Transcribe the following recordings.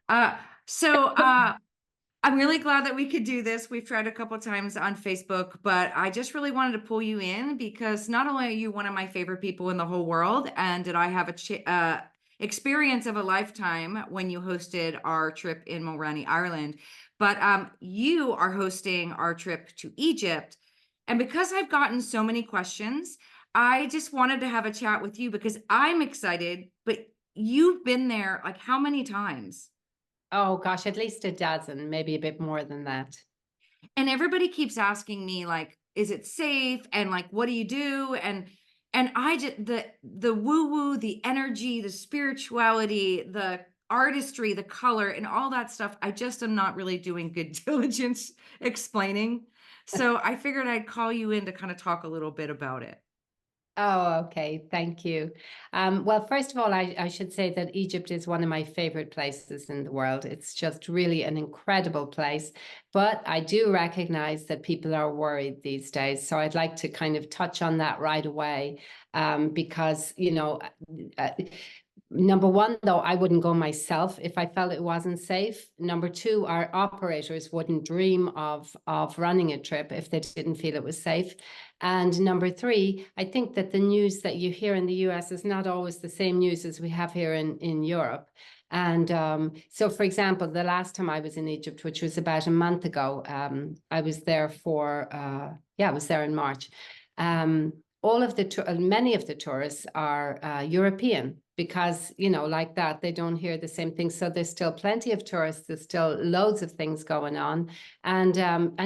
Uh, so uh, I'm really glad that we could do this. We've tried a couple of times on Facebook, but I just really wanted to pull you in because not only are you one of my favorite people in the whole world, and did I have a experience of a lifetime when you hosted our trip in Mulroney, Ireland, but you are hosting our trip to Egypt. And because I've gotten so many questions, I just wanted to have a chat with you because I'm excited, but you've been there like how many times? Oh gosh, at least a dozen, maybe a bit more than that. And everybody keeps asking me like, is it safe, and like what do you do, and I just the woo woo, the energy, the spirituality, the artistry, the color, and all that stuff, I just am not really doing good diligence explaining. So I figured I'd call you in to kind of talk a little bit about it. Oh, okay. Thank you. Well, first of all, I should say that Egypt is one of my favorite places in the world. It's just really an incredible place. But I do recognize that people are worried these days. So I'd like to kind of touch on that right away, because, uh, number one, though, I wouldn't go myself if I felt it wasn't safe. Number two, our operators wouldn't dream of running a trip if they didn't feel it was safe. And number three, I think that the news that you hear in the US is not always the same news as we have here in Europe. And so, for example, the last time I was in Egypt, which was about a month ago, I was there I was there in March. All of many of the tourists are European because, like that, they don't hear the same thing. So there's still plenty of tourists. There's still loads of things going on. And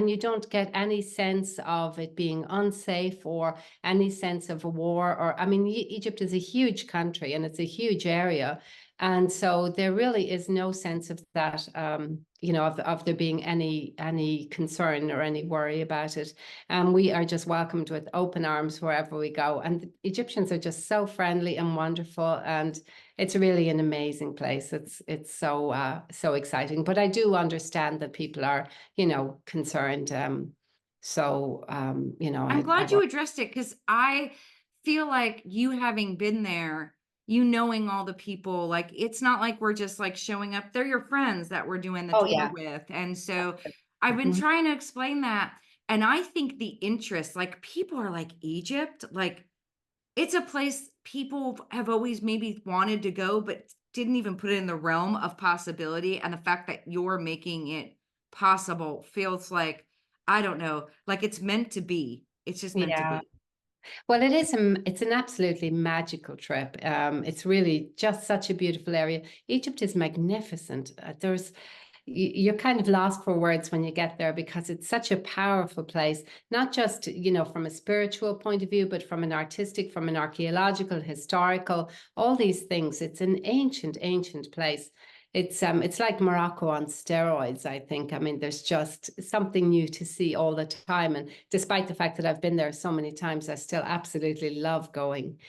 you don't get any sense of it being unsafe or any sense of a war. Or, I mean, Egypt is a huge country and it's a huge area. And so there really is no sense of that, of there being any concern or any worry about it. And we are just welcomed with open arms wherever we go. And the Egyptians are just so friendly and wonderful, and it's really an amazing place. It's so exciting. But I do understand that people are, concerned. I'm I glad you addressed it because I feel like you having been there, you knowing all the people, like it's not like we're just like showing up. They're your friends that we're doing the oh tour yeah. with. And so I've been Mhm. trying to explain that. And I think the interest, like people are like Egypt, like it's a place people have always maybe wanted to go, but didn't even put it in the realm of possibility. And the fact that you're making it possible feels like, I don't know, like it's meant to be. It's just meant to Yeah. be. Well, it's an absolutely magical trip. It's really just such a beautiful area. Egypt is magnificent. You're kind of lost for words when you get there because it's such a powerful place, not just, from a spiritual point of view, but from an artistic, from an archaeological, historical, all these things. It's an ancient place. It's like Morocco on steroids, I think. I mean, there's just something new to see all the time. And despite the fact that I've been there so many times, I still absolutely love going.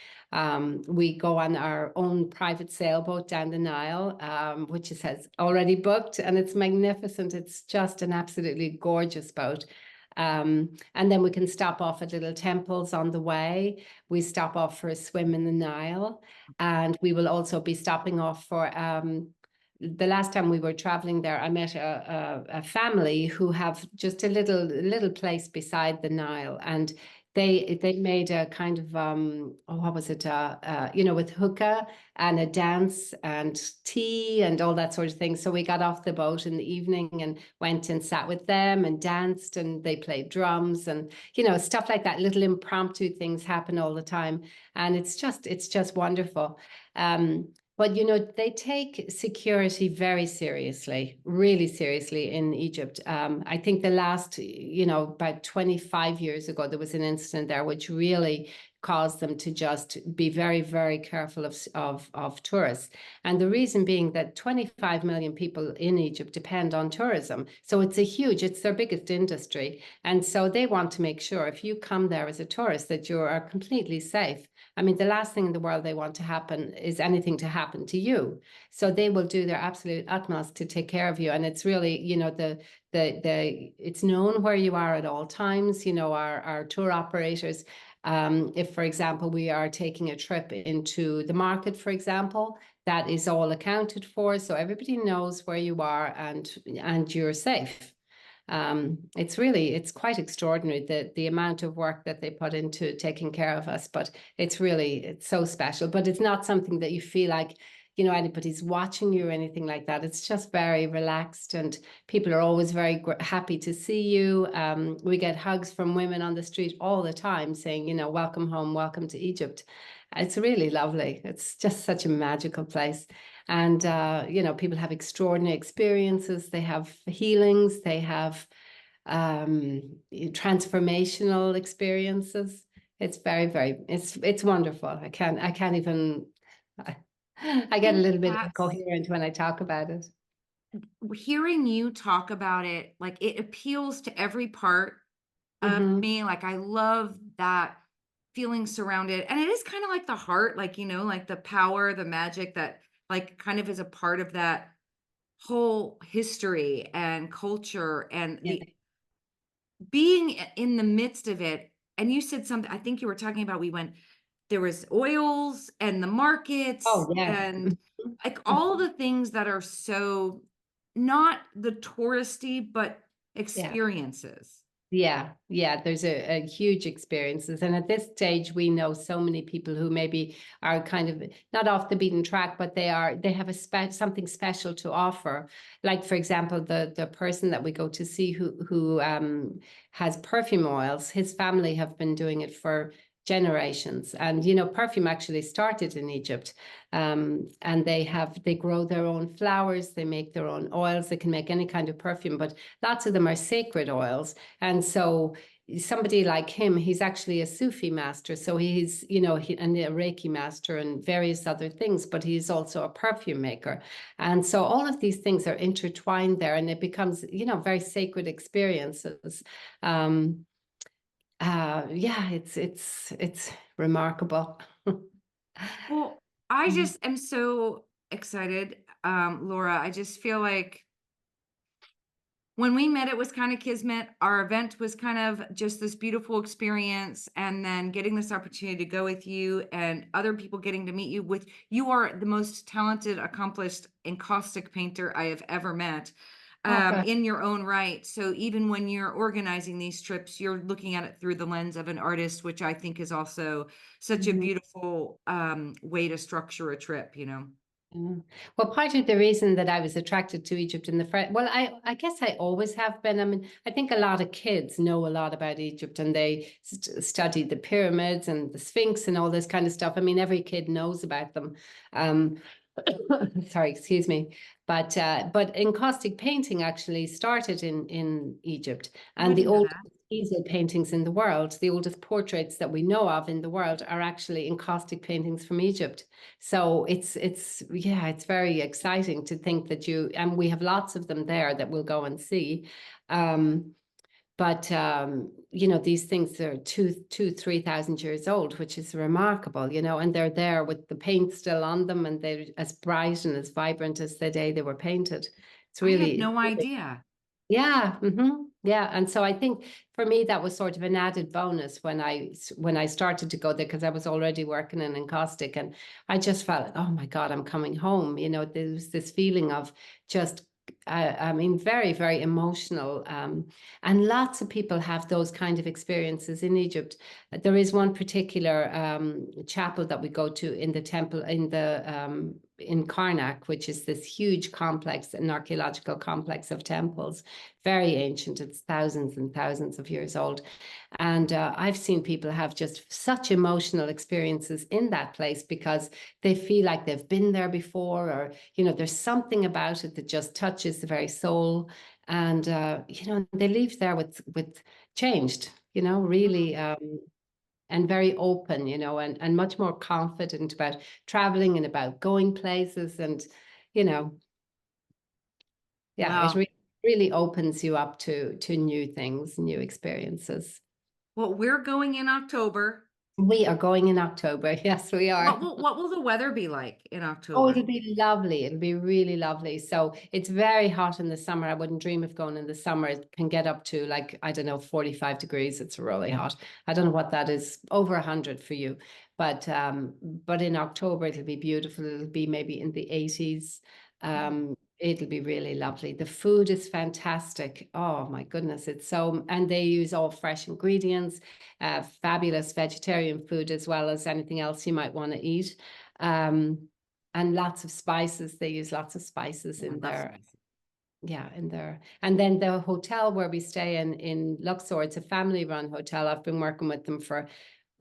We go on our own private sailboat down the Nile, has already booked, and it's magnificent. It's just an absolutely gorgeous boat. And then we can stop off at little temples on the way. We stop off for a swim in the Nile, and we will also be stopping off for the last time we were traveling there, I met a family who have just a little place beside the Nile, and they made a kind of what was it, with hookah and a dance and tea and all that sort of thing. So we got off the boat in the evening and went and sat with them and danced, and they played drums and stuff like that. Little impromptu things happen all the time, and it's just wonderful. But they take security very seriously, really seriously in Egypt. I think the last, about 25 years ago, there was an incident there which really caused them to just be very, very careful of tourists. And the reason being that 25 million people in Egypt depend on tourism. So it's their biggest industry. And so they want to make sure if you come there as a tourist that you are completely safe. I mean, the last thing in the world they want to happen is anything to happen to you. So they will do their absolute utmost to take care of you. And it's really, it's known where you are at all times. Our tour operators, if, for example, we are taking a trip into the market, for example, that is all accounted for, so everybody knows where you are and you're safe. It's quite extraordinary the amount of work that they put into taking care of us, but it's so special. But it's not something that you feel like, you know, anybody's watching you or anything like that. It's just very relaxed, and people are always very happy to see you. We get hugs from women on the street all the time saying, you know, welcome home, welcome to Egypt. It's really lovely. It's just such a magical place. And, you know, people have extraordinary experiences. They have healings. They have transformational experiences. It's it's wonderful. I can't even, I get a little bit That's incoherent when I talk about it. hearing you talk about it, like it appeals to every part of Hmm. me. Like I love that feeling surrounded. And it is kind of like the heart, like, you know, like the power, the magic that like kind of is a part of that whole history and culture and Yeah. the being in the midst of it. And you said something, I think you were talking about there was oils and the markets Oh, yeah. and like Mhm. all the things that are so not the touristy, but Yeah. experiences. Yeah, there's a huge experiences. And at this stage, we know so many people who maybe are kind of not off the beaten track, but they have something special to offer. Like, for example, the person that we go to see who has perfume oils, his family have been doing it for generations. And, you know, perfume actually started in Egypt. And they grow their own flowers, they make their own oils, they can make any kind of perfume, but lots of them are sacred oils. And so somebody like him, he's actually a Sufi master. So he's, you know, and a Reiki master and various other things, but he's also a perfume maker. And so all of these things are intertwined there, and it becomes, you know, very sacred experiences. Um, yeah, it's remarkable. Well, I just am so excited, Laura. I just feel like when we met, it was kind of kismet. Our event was kind of just this beautiful experience. And then getting this opportunity to go with you and other people getting to meet you you are the most talented, accomplished encaustic painter I have ever met, Okay. in your own right. So even when you're organizing these trips, you're looking at it through the lens of an artist, which I think is also such a Mhm. beautiful, way to structure a trip, you know? Mm. Well, part of the reason that I was attracted to Egypt in the first, well, I guess I always have been. I mean, I think a lot of kids know a lot about Egypt, and they study the pyramids and the Sphinx and all this kind of stuff. I mean, every kid knows about them. Um, sorry, excuse me. But encaustic painting actually started in Egypt, Oh, I and the didn't know oldest that. easel paintings in the world, the oldest portraits that we know of in the world, are actually encaustic paintings from Egypt. So yeah, it's very exciting to think that and we have lots of them there that we'll go and see. Um, but you know, these things are 3,000 years old, which is remarkable, you know, and they're there with the paint still on them, and they're as bright and as vibrant as the day they were painted. It's I had really, no idea. yeah, yeah. And so I think for me that was sort of an added bonus when I started to go there, because I was already working in encaustic, and I just felt, oh my God, I'm coming home. You know, there was this feeling of just, I mean, very, very emotional. And lots of people have those kind of experiences in Egypt. There is one particular chapel that we go to in the temple in Karnak, which is this huge complex, an archaeological complex of temples, very ancient. It's thousands and thousands of years old. And I've seen people have just such emotional experiences in that place because they feel like they've been there before, or, you know, there's something about it that just touches the very soul. And, you know, they leave there with changed, you know, really, and very open, you know, and much more confident about traveling and about going places. And, you know, yeah, it Well, really opens you up to new things, new experiences. well, we're going in October. We are going in October. Yes, we are. What will the weather be like in Oh, October? it'll be lovely. It'll be really lovely. So it's very hot in the summer. I wouldn't dream of going in the summer. It can get up to, like, I don't know, 45 degrees. It's really hot. I don't know what that is, over 100 for you. But in October it'll be beautiful. It'll be maybe in the 80s. It'll be really lovely. The food is fantastic. Oh my goodness, it's so, and they use all fresh ingredients, fabulous vegetarian food as well as anything else you might want to eat. And lots of spices. They use lots of spices Yeah, I in love there. spicy. Yeah, in there. And then the hotel where we stay in Luxor, it's a family-run hotel. I've been working with them for,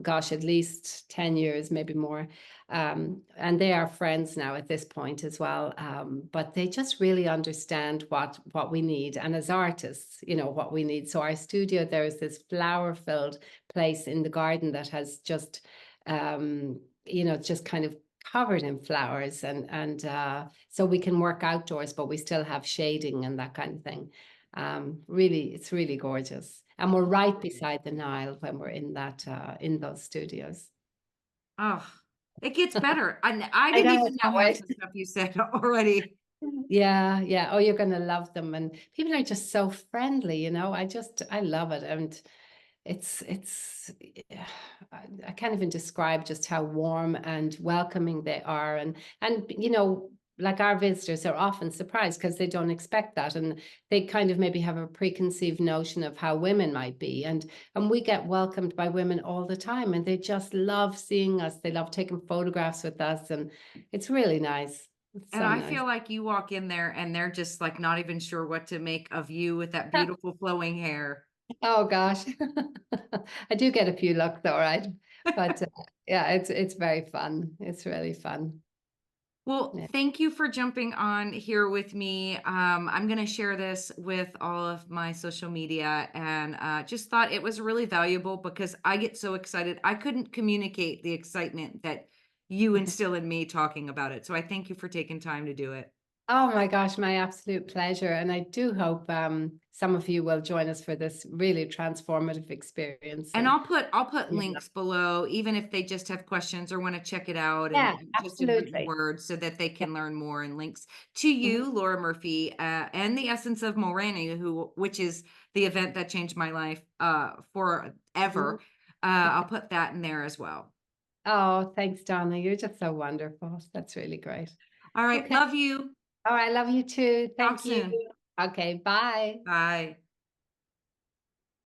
gosh, at least 10 years, maybe more. And they are friends now at this point as well. But they just really understand what we need. And as artists, you know, what we need. So our studio, there is this flower-filled place in the garden that has just, you know, just kind of covered in flowers, and so we can work outdoors, but we still have shading and that kind of thing. Really, it's really gorgeous. And we're right beside the Nile when we're in that in those studios. Oh, it gets better. And I I didn't know, I even know can't half wait. the stuff you said already. Yeah, yeah. Oh, you're gonna love them. And people are just so friendly, you know. I love it. And it's yeah, I can't even describe just how warm and welcoming they are. And you know, like our visitors are often surprised because they don't expect that, and they kind of maybe have a preconceived notion of how women might be. And we get welcomed by women all the time, and they just love seeing us. They love taking photographs with us, and it's really nice. It's And so I nice. feel like you walk in there and they're just like not even sure what to make of you with that beautiful flowing hair. Oh gosh. I do get a few looks, all right. But yeah, it's very fun. It's really fun. Well, Yeah. thank you for jumping on here with me. I'm going to share this with all of my social media and just thought it was really valuable because I get so excited. I couldn't communicate the excitement that you instill in me talking about it. So I thank you for taking time to do it. Oh my gosh, my absolute pleasure. And I do hope some of you will join us for this really transformative experience. And And I'll put yeah, links below, even if they just have questions or want to check it out yeah, and just in written absolutely. words so that they Yeah. can learn more and links to Mhm, you, Laura Murphy, and the Essence of Mulroney, which is the event that changed my life mhm. forever. I'll put that in there as well. Oh, thanks, Donna. You're just so wonderful. That's really great. All right, Okay. love you. All right. Love you too. Talk Thank you. soon. Okay. Bye. Bye.